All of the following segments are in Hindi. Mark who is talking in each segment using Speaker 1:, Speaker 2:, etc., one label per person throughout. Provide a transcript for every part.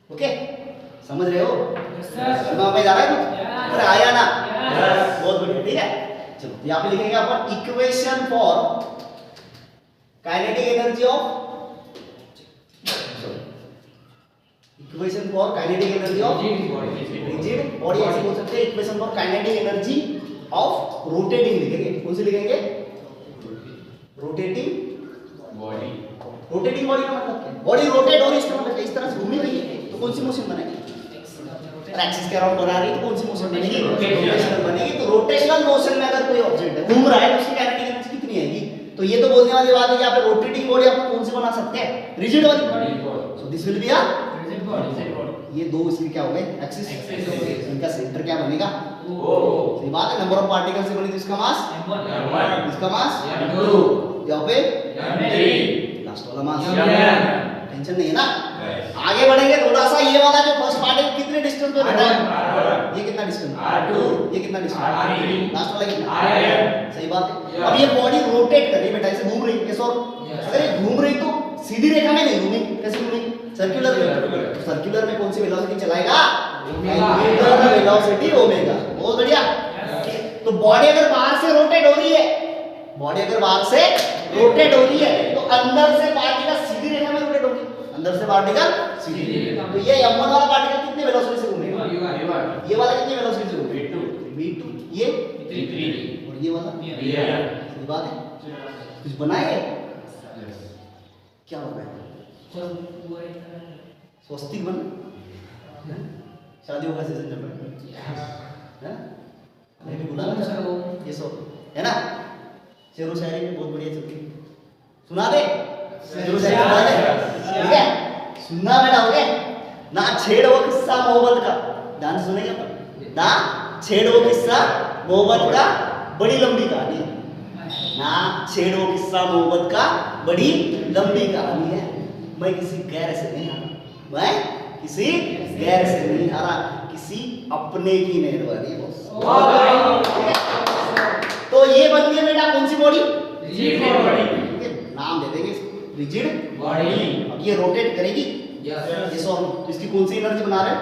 Speaker 1: ओके, समझ रहे हो?
Speaker 2: सर
Speaker 1: में जा रहा है कुछ? अरे आया ना?
Speaker 2: Yes.
Speaker 1: बहुत बढ़िया, ठीक है। चलो यहाँ पे लिखेंगे अपन equation for kinetic energy of, equation for kinetic energy of rigid body, ऐसे बोल सकते हैं equation for kinetic energy of rotating लिखेंगे। कौन सी लिखेंगे? Rotating
Speaker 3: body.
Speaker 1: रोटेटिंग बॉडी का मतलब क्या है? बॉडी रोटेट हो रही है, इसका मतलब इस तरह से घूमी रही है, तो कौन सी मोशन बनेगी? एक्सिस के अराउंड बना रही है तो कौन सी मोशन बनेगी? रोटेशनल बनेगी। तो रोटेशनल मोशन में अगर कोई ऑब्जेक्ट है घूम रहा है तो उसकी काइनेटिक एनर्जी कितनी आएगी? तो ये तो बोलने वाली बात है कि यहाँ पे रोटेटिंग बॉडी अपन कौन सी बना सकते हैं? रिजिड वाली। So this will be a, ये दो इसके क्या हो गए? एक्सिस। इनका सेंटर क्या बनेगा? सही बात है। नंबर ऑफ पार्टिकल्स से बनी तो इसका मास, इसका मास यहाँ पे लास्ट वाला मास। टेंशन नहीं है ना? आगे बढ़ेंगे थोड़ा सा। ये वाला जो फर्स्ट पार्टिकल कितने डिस्टेंस पे बैठा है? ये कितना डिस्टेंस? ये कितना डिस्टेंस? लास्ट वाला कितना? सही बात है। अब ये बॉडी रोटेट कर रही है बेटा, ऐसे घूम रही है। कैसे? और अगर ये घूम रही तो सीधी रेखा में नहीं घूमी, कैसे घूमी? सर्कुलर में। सर्कुलर में कौन सी वेलोसिटी चलाएगा? Angular velocity omega. बहुत बढ़िया। तो बॉडी अगर बाहर से रोटेट हो रही है, बॉडी अगर बाहर से रोटेट हो रही है तो अंदर से पार्टिकल सीधी रेखा में रोटेट होगी। अंदर से पार्टिकल सीधी। तो ये m1 वाला पार्टिकल कितनी वेलोसिटी से घूमेगा? ये वाला कितनी वेलोसिटी से घूमेगा? v2। ये
Speaker 3: 3
Speaker 1: और ये वाला सही बात है। कुछ बनाए? क्या बनाए? स्वस्तिक बना। शादियों का सीजन चल रहा है, नहीं बुला ना ये सब है ना? शेरो शायरी में बहुत बढ़िया चलती, सुना दे। शेरो शायरी सुना दे, ठीक है? सुनना बेटा, ओके? ना छेड़ वो किस्सा मोहब्बत का, ध्यान से सुनेंगे अपन। ना छेड़ वो किस्सा मोहब्बत का, बड़ी लंबी कहानी है। ना छेड़ वो किस्सा मोहब्बत का, बड़ी लंबी कहानी है। मैं किसी गैर से नहीं आ रहा, मैं किसी गैर से नहीं आ रहा, किसी अपने की मेहरबानी बस। तो ये बन गई बेटा कौन सी बॉडी?
Speaker 2: Rigid body.
Speaker 1: ठीक है, नाम दे देंगे इसको रिजिड
Speaker 2: बॉडी।
Speaker 1: अब ये रोटेट करेगी।
Speaker 2: यस।
Speaker 1: ये सो तो इसकी कौन सी एनर्जी बना रहे हैं?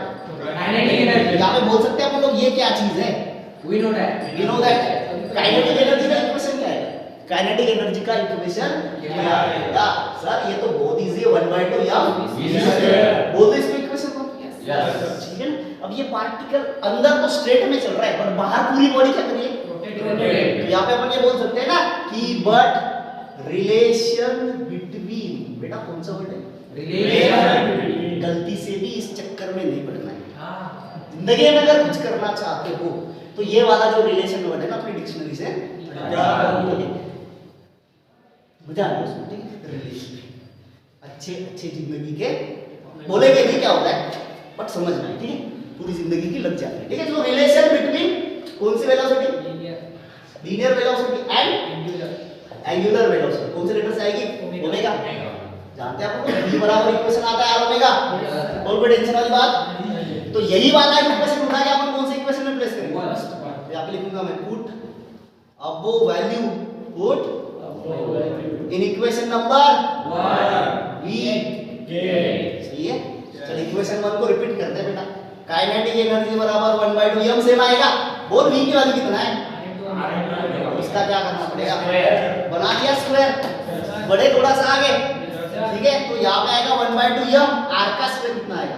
Speaker 2: Kinetic energy.
Speaker 1: यहाँ पे बोल सकते हैं अपन लोग ये क्या चीज है?
Speaker 2: We know that.
Speaker 1: We know that. Kinetic energy का इक्वेशन क्या है? काइनेटिक एनर्जी का इक्वेशन क्या है? सर ये तो बहुत इजी है, 1/2 m बोल दो इसको इक्वेशन को।
Speaker 3: यस।
Speaker 1: ठीक है ना? अब ये पार्टिकल अंदर तो स्ट्रेट में चल रहा है पर बाहर पूरी बॉडी क्या कर रही है?
Speaker 2: रोटेट।
Speaker 1: यहाँ पे अपन ये बोल सकते हैं ना कि बट रिलेशन बिटवीन, बेटा कौन सा वर्ड है?
Speaker 2: रिलेशन।
Speaker 1: गलती से भी इस चक्कर में नहीं पड़ना है।
Speaker 2: हां।
Speaker 1: जिंदगी में अगर कुछ करना चाहते हो तो ये वाला जो रिलेशन वर्ड है ना अपनी डिक्शनरी से मजा आ रहा है। रिलेशन अच्छे अच्छे जिंदगी के बोलेंगे नहीं क्या होता है बट समझना है, ठीक है? पूरी जिंदगी की लग जाती है, ठीक है? तो रिलेशन बिटवीन कौन सी velocity? Linear velocity and angular velocity. कौन से लेटर से आएगी? ओमेगा। जानते हैं आप लोग v बराबर इक्वेशन आता है ओमेगा। और कोई टेंशन वाली बात? तो यही वाला इक्वेशन उठा के अपन कौन से इक्वेशन में प्लेस करेंगे? यहाँ पे लिखूंगा मैं put above value, put in equation number 1 v सही है। चलिए इक्वेशन 1 को रिपीट करते हैं बेटा। काइनेटिक एनर्जी बराबर 1/2 m सेम आएगा। बोल v की वैल्यू कितना है? इसका क्या करना पड़ेगा? बना दिया स्क्वायर, बढ़े थोड़ा सा आगे, ठीक है? तो यहाँ पे आएगा 1/2 m, r का स्क्वायर कितना आएगा?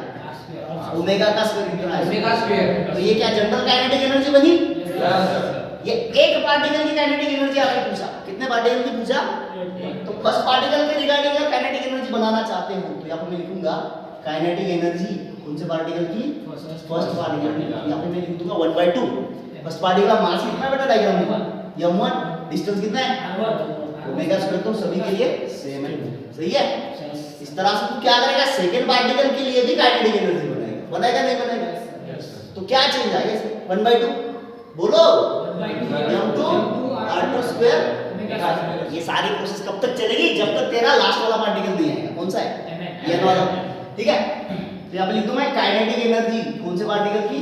Speaker 1: ओमेगा का स्क्वायर कितना आएगा?
Speaker 2: Omega square.
Speaker 1: तो ये क्या जनरल काइनेटिक एनर्जी बनी?
Speaker 2: यस।
Speaker 1: ये एक पार्टिकल की काइनेटिक एनर्जी आपने पूछा, कितने पार्टिकल की पूछा? तो फर्स्ट पार्टिकल के रिगार्डिंग अगर काइनेटिक एनर्जी बनाना चाहते हो तो यहाँ पे मैं लिखूंगा काइनेटिक एनर्जी कौन से पार्टिकल की? फर्स्ट पार्टिकल की। यहाँ पे मैं लिख दूंगा 1/2। फर्स्ट पार्टिकल का मास कितना बेटा डायग्राम में? m1। डिस्टेंस कितना है? Omega square. तो सभी के लिए सेम है, सही है? इस तरह से तू क्या करेगा? सेकंड पार्टिकल के लिए भी काइनेटिक एनर्जी बनाएगा, बनाएगा नहीं बनाएगा? तो क्या चेंज आएगा इसमें? 1/2 बोलो, m2 r2 स्क्वायर। ये सारी प्रोसेस कब तक चलेगी? जब तक तेरा लास्ट वाला पार्टिकल नहीं आएगा। कौन सा है? ये वाला, ठीक है? तो यहाँ पे लिख दूं मैं काइनेटिक एनर्जी कौन से पार्टिकल की?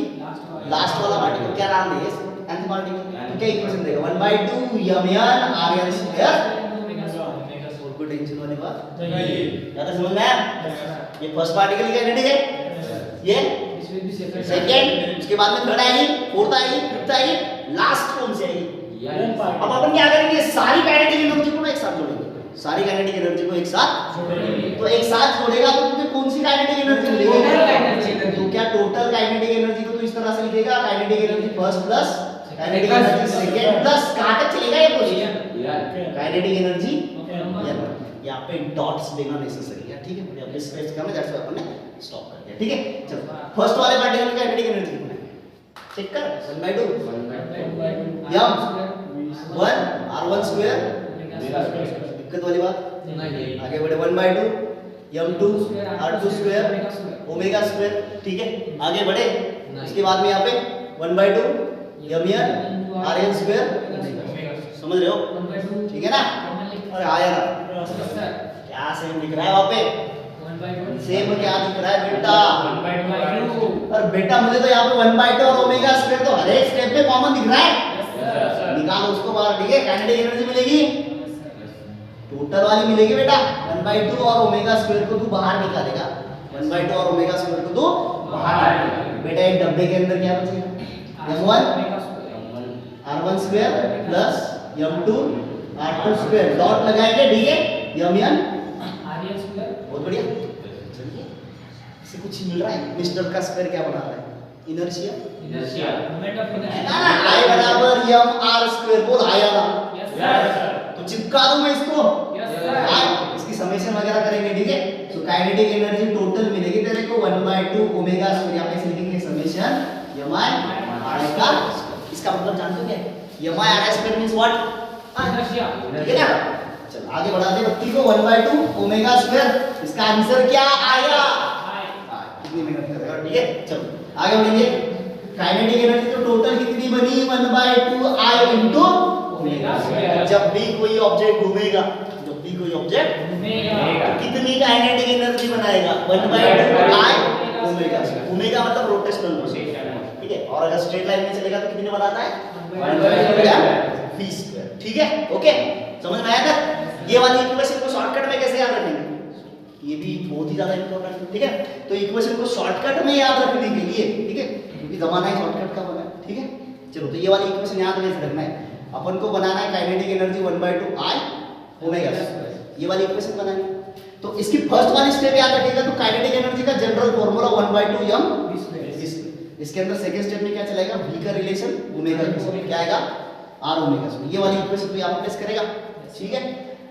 Speaker 1: लास्ट वाला पार्टिकल। क्या नाम देंगे इसको? nth particle. तो क्या इक्वेशन देगा? 1/2 mn rn स्क्वायर। और कोई टेंशन वाली बात
Speaker 2: नहीं।
Speaker 1: ज्यादा समझ में आया? ये फर्स्ट पार्टिकल की काइनेटिक है। ये
Speaker 2: This will be second.
Speaker 1: Second, उसके बाद में थर्ड आएगी, फोर्थ आएगी, फिफ्थ आएगी, लास्ट कौन सी आएगी? अब अपन क्या करेंगे, सारी काइनेटिक एनर्जी को ना एक साथ जोड़ेंगे, सारी काइनेटिक एनर्जी को एक साथ
Speaker 2: जोड़ेंगे।
Speaker 1: तो एक साथ जोड़ेगा तो तुझे कौन सी काइनेटिक एनर्जी मिलेगी?
Speaker 2: Total kinetic energy।
Speaker 1: तो क्या टोटल काइनेटिक एनर्जी को तो इस तरह से लिखेगा, kinetic energy first plus kinetic energy second plus कहां तक चलेगा ये क्वेश्चन? काइनेटिक एनर्जी यहाँ पे डॉट्स देना नेसेसरी है, ठीक है? यहाँ पे स्पेस कम है, दैट्स व्हाई अपन ने स्टॉप कर दिया, ठीक है? चलो फर्स्ट वाले पार्टिकल की काइनेटिक एनर्जी कितना है? चेक कर, 1/2 यम 1 r1 स्क्वायर, दिक्कत वाली बात आगे बढ़े 1/2 m2 r2 square omega square, ठीक है? आगे बढ़े, इसके बाद में यहाँ पे 1/2 mn rn स्क्वायर, समझ रहे हो? ठीक है ना? अरे आया ना, क्या सेम दिख रहा है वहाँ पे? सेम क्या दिख रहा है बेटा? और बेटा मुझे तो यहाँ पे 1/2 और ओमेगा स्क्वायर तो हर एक स्टेप पे कॉमन दिख रहा है, निकालो उसको बाहर, ठीक है? काइनेटिक एनर्जी मिलेगी, टोटल वाली मिलेगी बेटा, 1/2 और ओमेगा स्क्वायर को तू बाहर निकालेगा, 1/2 और ओमेगा स्क्वायर को तू बाहर निकालेगा बेटा। एक डब्बे के अंदर क्या बचेगा? m1 r1 square plus m2 r2 square, dot लगाएंगे, ठीक है? mn बहुत बढ़िया, चलिए इससे कुछ मिल रहा है। मिस्टर का स्क्वायर क्या बना रहा है? इनर्शिया, ना ना, I बराबर mr स्क्वायर, बोल आया ना? तो चिपका दूं मैं इसको, इसकी समेशन वगैरह करेंगे, ठीक है? तो काइनेटिक एनर्जी टोटल मिलेगी तेरे को 1/2 ओमेगा स्क्वायर, यहाँ पे लिखेंगे समेशन mi का, इसका मतलब जानते हो क्या है? mi r square means what? ठीक है ना? चल आगे बढ़ाते बत्ती को, 1/2 ओमेगा स्क्वायर, इसका आंसर क्या आया? कितनी मेहनत कर रहे हो, ठीक है? चलो आगे बढ़ेंगे, काइनेटिक एनर्जी तो टोटल कितनी बनी? 1/2 I इनटू ओमेगा स्क्वायर। जब भी कोई ऑब्जेक्ट घूमेगा, जब भी कोई ऑब्जेक्ट तो कितनी काइनेटिक एनर्जी बनाएगा? 1/2 I ओमेगा स्क्वायर। ओमेगा मतलब रोटेशनल मोशन, ठीक है? और अगर स्ट्रेट लाइन में चलेगा तो कितने बनाता है? 1/2 v स्क्वायर, ठीक है? ओके, समझ में आया था? ये वाली इक्वेशन को शॉर्टकट में कैसे याद रखेंगे? ये भी बहुत ही ज्यादा इंपॉर्टेंट है, ठीक है? तो इक्वेशन को शॉर्टकट में याद रखने के लिए, ठीक है, क्योंकि जमाना ही शॉर्टकट का बना है, ठीक है? चलो तो ये वाली इक्वेशन याद कैसे रखना है? अपन को बनाना है kinetic energy 1/2 I omega square, ये वाली इक्वेशन बनानी है। तो इसकी फर्स्ट वाली स्टेप याद रखिएगा, तो काइनेटिक एनर्जी का जनरल फार्मूला 1/2 m इसके अंदर सेकंड स्टेप में क्या चलेगा? v का रिलेशन ओमेगा के साथ, क्या आएगा? r omega square. ये वाली इक्वेशन तो यहां पे प्लेस करेगा, ठीक है?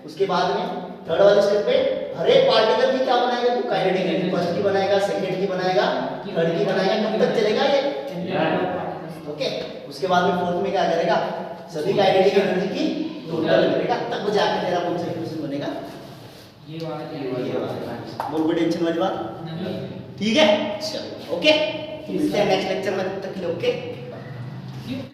Speaker 1: उसके बाद में थर्ड वाले स्टेप पे हर एक पार्टिकल की क्या बनाएगा? तो काइनेटिक एनर्जी फर्स्ट की बनाएगा, सेकंड की बनाएगा, थर्ड की बनाएगा, कब तक चलेगा ये? ओके, उसके बाद में फोर्थ में क्या करेगा? सभी काइनेटिक एनर्जी की टोटल करेगा, तब जाके तेरा कौन सा इक्वेशन बनेगा? ये वाला। बोल कोई टेंशन वाली बात, ठीक है? चलो ओके, मिलते हैं नेक्स्ट लेक्चर में, तब तक के लिए ओके।